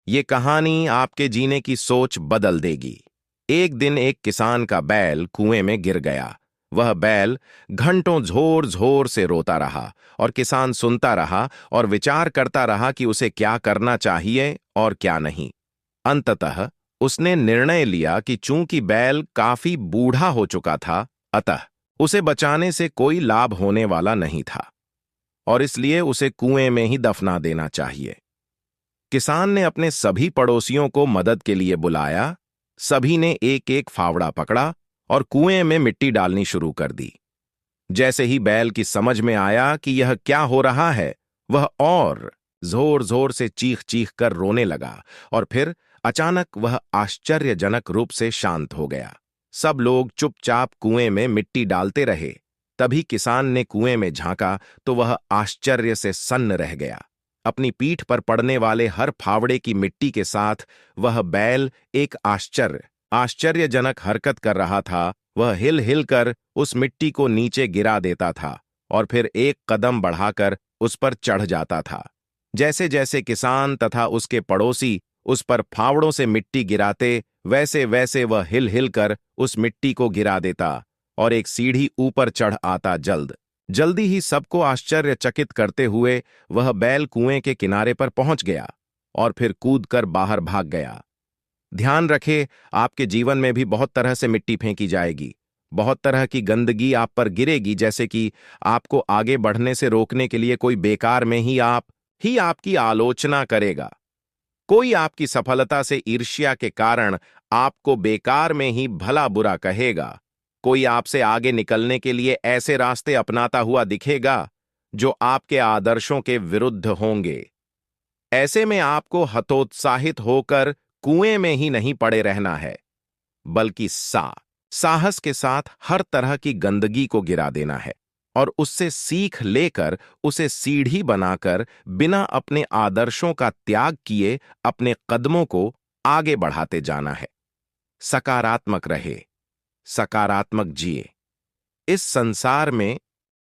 ये कहानी आपके जीने की सोच बदल देगी। एक दिन एक किसान का बैल कुएं में गिर गया। वह बैल घंटों झोर झोर से रोता रहा और किसान सुनता रहा और विचार करता रहा कि उसे क्या करना चाहिए और क्या नहीं। अंततः उसने निर्णय लिया कि चूंकि बैल काफी बूढ़ा हो चुका था, अतः उसे बचाने से कोई लाभ होने वाला नहीं था और इसलिए उसे कुएं में ही दफना देना चाहिए। किसान ने अपने सभी पड़ोसियों को मदद के लिए बुलाया। सभी ने एक एक फावड़ा पकड़ा और कुएं में मिट्टी डालनी शुरू कर दी। जैसे ही बैल की समझ में आया कि यह क्या हो रहा है, वह और जोर जोर से चीख चीख कर रोने लगा और फिर अचानक वह आश्चर्यजनक रूप से शांत हो गया। सब लोग चुपचाप कुएं में मिट्टी डालते रहे। तभी किसान ने कुएं में झांका तो वह आश्चर्य से सन्न रह गया। अपनी पीठ पर पड़ने वाले हर फावड़े की मिट्टी के साथ वह बैल एक आश्चर्यजनक हरकत कर रहा था। वह हिल हिल कर उस मिट्टी को नीचे गिरा देता था और फिर एक कदम बढ़ाकर उस पर चढ़ जाता था। जैसे जैसे किसान तथा उसके पड़ोसी उस पर फावड़ों से मिट्टी गिराते, वैसे वैसे वह हिल हिल कर उस मिट्टी को गिरा देता और एक सीढ़ी ऊपर चढ़ आता। जल्दी ही सबको आश्चर्यचकित करते हुए वह बैल कुएं के किनारे पर पहुंच गया और फिर कूदकर बाहर भाग गया। ध्यान रखें, आपके जीवन में भी बहुत तरह से मिट्टी फेंकी जाएगी। बहुत तरह की गंदगी आप पर गिरेगी, जैसे कि आपको आगे बढ़ने से रोकने के लिए कोई बेकार में ही आपकी आलोचना करेगा। कोई आपकी सफलता से ईर्ष्या के कारण आपको बेकार में ही भला बुरा कहेगा। कोई आपसे आगे निकलने के लिए ऐसे रास्ते अपनाता हुआ दिखेगा जो आपके आदर्शों के विरुद्ध होंगे। ऐसे में आपको हतोत्साहित होकर कुएं में ही नहीं पड़े रहना है, बल्कि साहस के साथ हर तरह की गंदगी को गिरा देना है और उससे सीख लेकर उसे सीढ़ी बनाकर बिना अपने आदर्शों का त्याग किए अपने कदमों को आगे बढ़ाते जाना है। सकारात्मक रहे, सकारात्मक जिए। इस संसार में